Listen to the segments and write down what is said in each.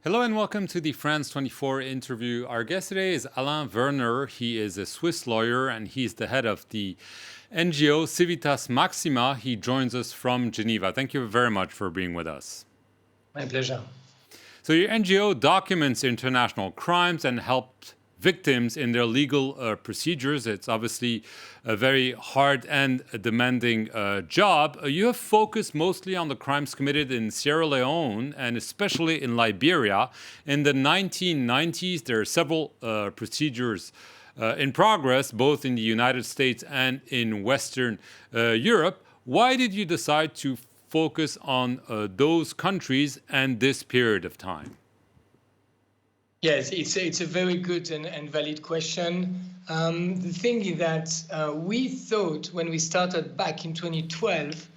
Hello and welcome to the France 24 interview. Our guest today is Alain Werner. He is a Swiss lawyer and he's the head of the NGO Civitas Maxima. He joins us from Geneva. Thank you very much for being with us. My pleasure. So your NGO documents international crimes and helps victims in their legal procedures. It's obviously a very hard and demanding job. You have focused mostly on the crimes committed in Sierra Leone and especially in Liberia. In the 1990s, there are several procedures in progress, both in the United States and in Western Europe. Why did you decide to focus on those countries and this period of time? Yes, it's a very good and valid question. The thing is that we thought when we started back in 2012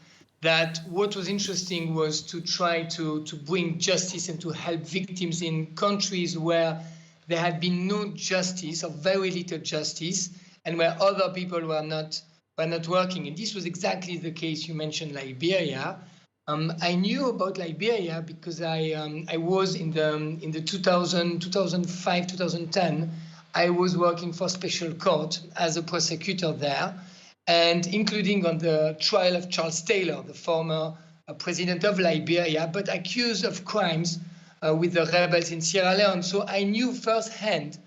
that what was interesting was to try to bring justice and to help victims in countries where there had been no justice or very little justice and where other people were not working. And this was exactly the case. You mentioned Liberia. I knew about Liberia because I was in the 2005, 2010, I was working for special court as a prosecutor there, and including on the trial of Charles Taylor, the former president of Liberia, but accused of crimes with the rebels in Sierra Leone. So I knew firsthand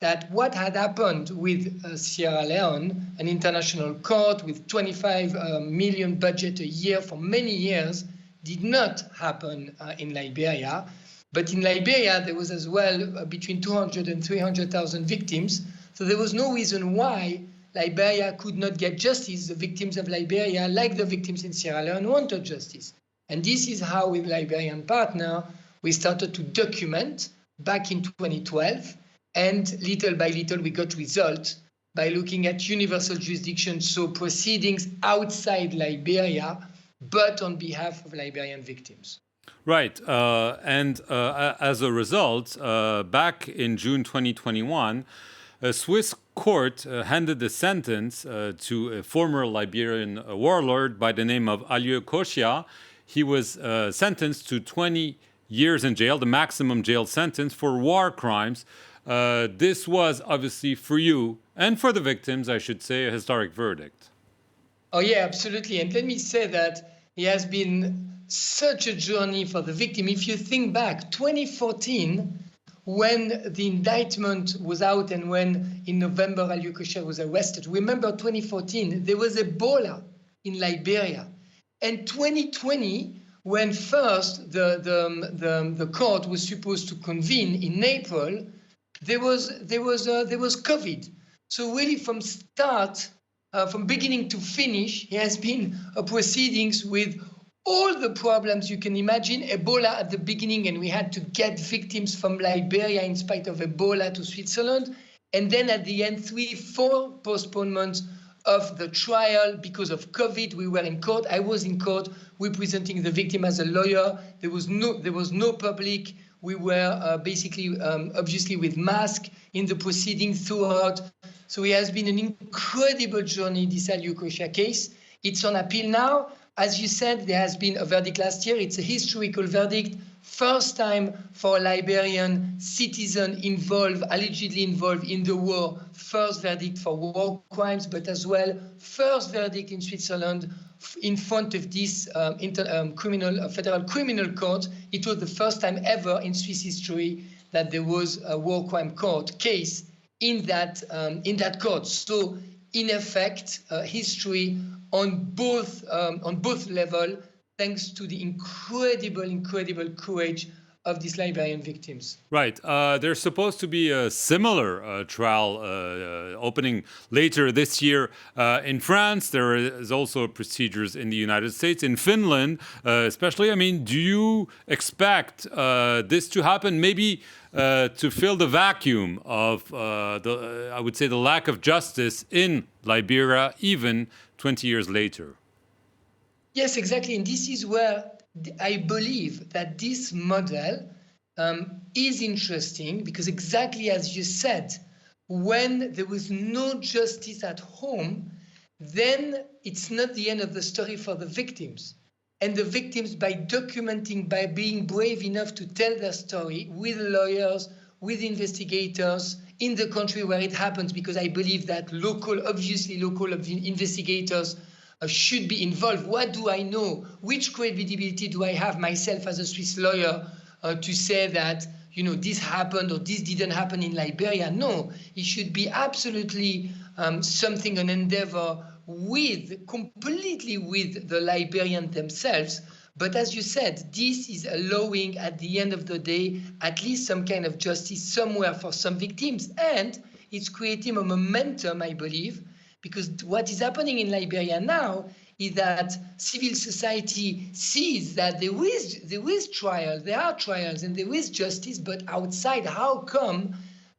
that what had happened with Sierra Leone, an international court with 25 million budget a year for many years, did not happen in Liberia. But in Liberia, there was as well between 200 and 300,000 victims. So there was no reason why Liberia could not get justice. The victims of Liberia, like the victims in Sierra Leone, wanted justice. And this is how, with Liberian partner, we started to document back in 2012. And little by little, we got results by looking at universal jurisdiction, so proceedings outside Liberia, but on behalf of Liberian victims. Right. And as a result, back in June 2021, a Swiss court handed a sentence to a former Liberian warlord by the name of Alieu Kosiah. He was sentenced to 20 years in jail, the maximum jail sentence for war crimes. This was obviously for you and for the victims, I should say, a historic verdict. Oh, yeah, absolutely. And let me say that it has been such a journey for the victim. If you think back, 2014, when the indictment was out and when in November Alieu Kosiah was arrested, remember 2014, there was Ebola in Liberia. And 2020, when first the court was supposed to convene in April, there was COVID. So really from start, from beginning to finish, he has been proceedings with all the problems you can imagine. Ebola at the beginning, and we had to get victims from Liberia in spite of Ebola to Switzerland. And then at the end, 3-4 postponements of the trial because of COVID. We were in court. I was in court representing the victim as a lawyer. There was no public. We were basically, obviously, with masks in the proceedings throughout. So it has been an incredible journey, this Alieu Kosiah case. It's on appeal now. As you said, there has been a verdict last year. It's a historical verdict. First time for a Liberian citizen allegedly involved in the war. First verdict for war crimes, but as well, first verdict in Switzerland in front of this federal criminal court. It was the first time ever in Swiss history that there was a war crime court case in that court. So, in effect, history on both levels, thanks to the incredible courage of these Liberian victims. Right. There's supposed to be a similar trial opening later this year in France. There is also procedures in the United States, in Finland, especially. I mean, do you expect this to happen? Maybe to fill the vacuum of I would say, the lack of justice in Liberia, even 20 years later. Yes, exactly. And this is where I believe that this model is interesting because exactly as you said, when there was no justice at home, then it's not the end of the story for the victims. and the victims by documenting, by being brave enough to tell their story with lawyers, with investigators in the country where it happens, because I believe that obviously local investigators should be involved. What do I know? Which credibility do I have myself as a Swiss lawyer to say that, you know, this happened or this didn't happen in Liberia? No, it should be absolutely something, an endeavor completely with the Liberians themselves. But as you said, this is allowing, at the end of the day, at least some kind of justice somewhere for some victims. And it's creating a momentum, I believe, because what is happening in Liberia now is that civil society sees that there is trial, there are trials, and there is justice, but outside, how come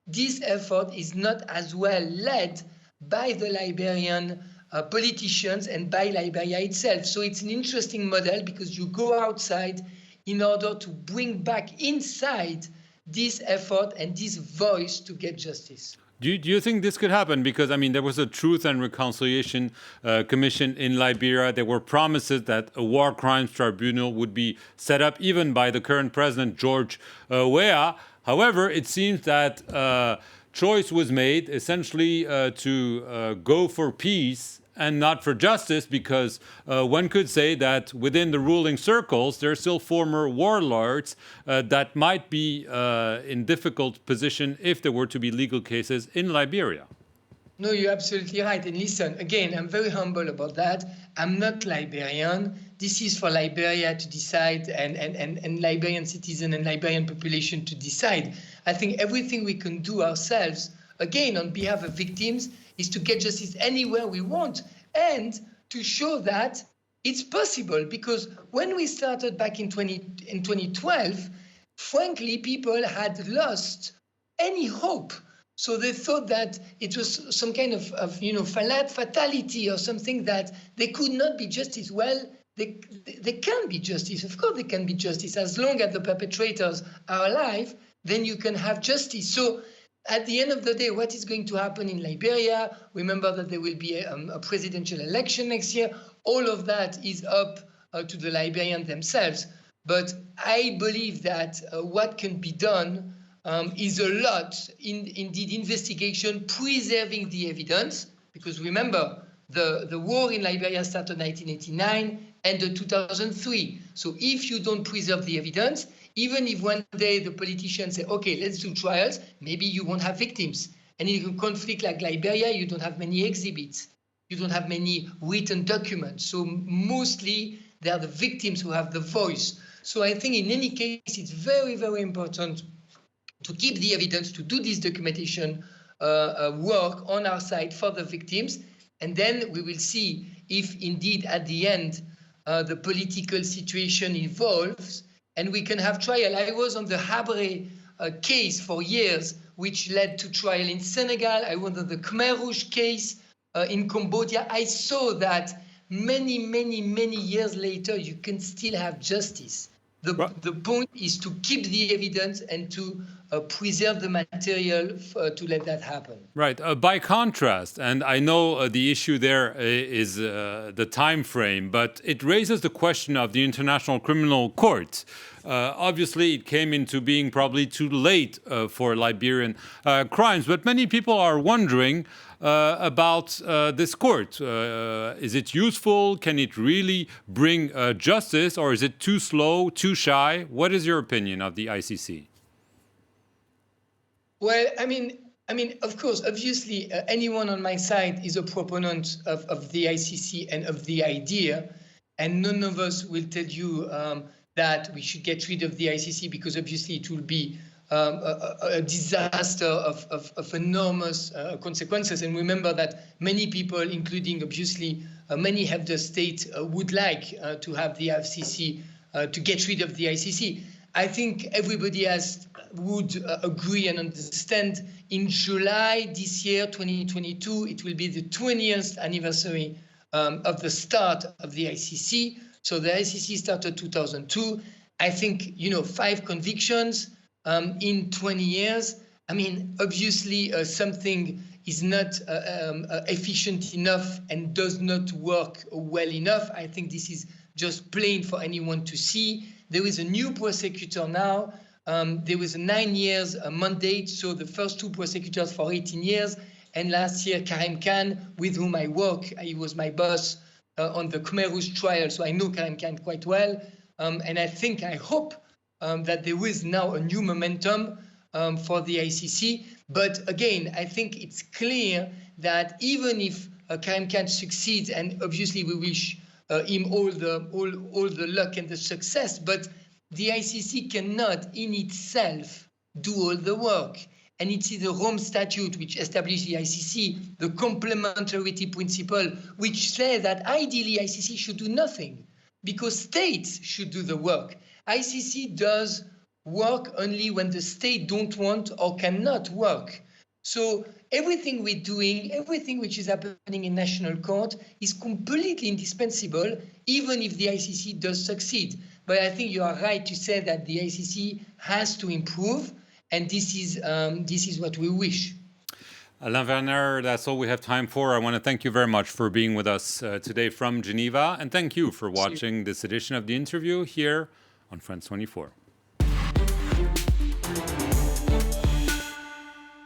this effort is not as well led by the Liberian politicians and by Liberia itself? So it's an interesting model, because you go outside in order to bring back inside this effort and this voice to get justice. Do you think this could happen? Because, I mean, there was a Truth and Reconciliation Commission in Liberia. There were promises that a war crimes tribunal would be set up, even by the current president, George Weah. However, it seems that choice was made essentially to go for peace and not for justice, because one could say that within the ruling circles, there are still former warlords that might be in difficult position if there were to be legal cases in Liberia. No, you're absolutely right. And listen, again, I'm very humble about that. I'm not Liberian. This is for Liberia to decide, and Liberian citizens and Liberian population to decide. I think everything we can do ourselves, again, on behalf of victims, is to get justice anywhere we want and to show that it's possible. Because when we started back in 2012, frankly, people had lost any hope. So they thought that it was some kind of fatality or something, that there could not be justice. Well, there can be justice. Of course, there can be justice. As long as the perpetrators are alive, then you can have justice. So at the end of the day, what is going to happen in Liberia? Remember that there will be a presidential election next year. All of that is up to the Liberians themselves. But I believe that what can be done is a lot, indeed, investigation, preserving the evidence. Because remember, the war in Liberia started in 1989 and 2003. So if you don't preserve the evidence, even if one day the politicians say, okay, let's do trials, maybe you won't have victims. And in a conflict like Liberia, you don't have many exhibits. You don't have many written documents. So mostly they are the victims who have the voice. So I think in any case, it's very, very important to keep the evidence, to do this documentation work on our side for the victims. And then we will see if indeed at the end the political situation evolves and we can have trial. I was on the Habre case for years, which led to trial in Senegal. I was on the Khmer Rouge case in Cambodia. I saw that many, many, many years later, you can still have justice. The point is to keep the evidence and to preserve the material to let that happen. Right. By contrast, and I know the issue there is the time frame, but it raises the question of the International Criminal Court. Obviously, it came into being probably too late for Liberian crimes, but many people are wondering about this court. Is it useful? Can it really bring justice, or is it too slow, too shy? What is your opinion of the ICC? Well, I mean, of course, obviously, anyone on my side is a proponent of the ICC and of the idea, and none of us will tell you that we should get rid of the ICC, because obviously it will be a disaster of enormous consequences. And remember that many people, including obviously many heads of the state, would like to have the ICC, to get rid of the ICC. I think everybody would agree and understand in July this year, 2022, it will be the 20th anniversary of the start of the ICC. So the ICC started 2002. I think, 5 convictions in 20 years. I mean, obviously something is not efficient enough and does not work well enough. I think this is just plain for anyone to see. There is a new prosecutor now. There was a 9 years mandate, so the first 2 prosecutors for 18 years. And last year, Karim Khan, with whom I work, he was my boss on the Khmer Rouge trial, so I know Karim Khan quite well. And I hope that there is now a new momentum for the ICC. But again, I think it's clear that even if Karim Khan succeeds, and obviously we wish him all the luck and the success, but the ICC cannot in itself do all the work. And it is the Rome Statute which established the ICC, the complementarity principle, which says that ideally ICC should do nothing because states should do the work. ICC does work only when the state don't want or cannot work. So everything we're doing, everything which is happening in national court is completely indispensable, even if the ICC does succeed. But I think you are right to say that the ICC has to improve, and this is what we wish. Alain Werner, that's all we have time for. I want to thank you very much for being with us today from Geneva, and thank you for watching this edition of The Interview here on France 24.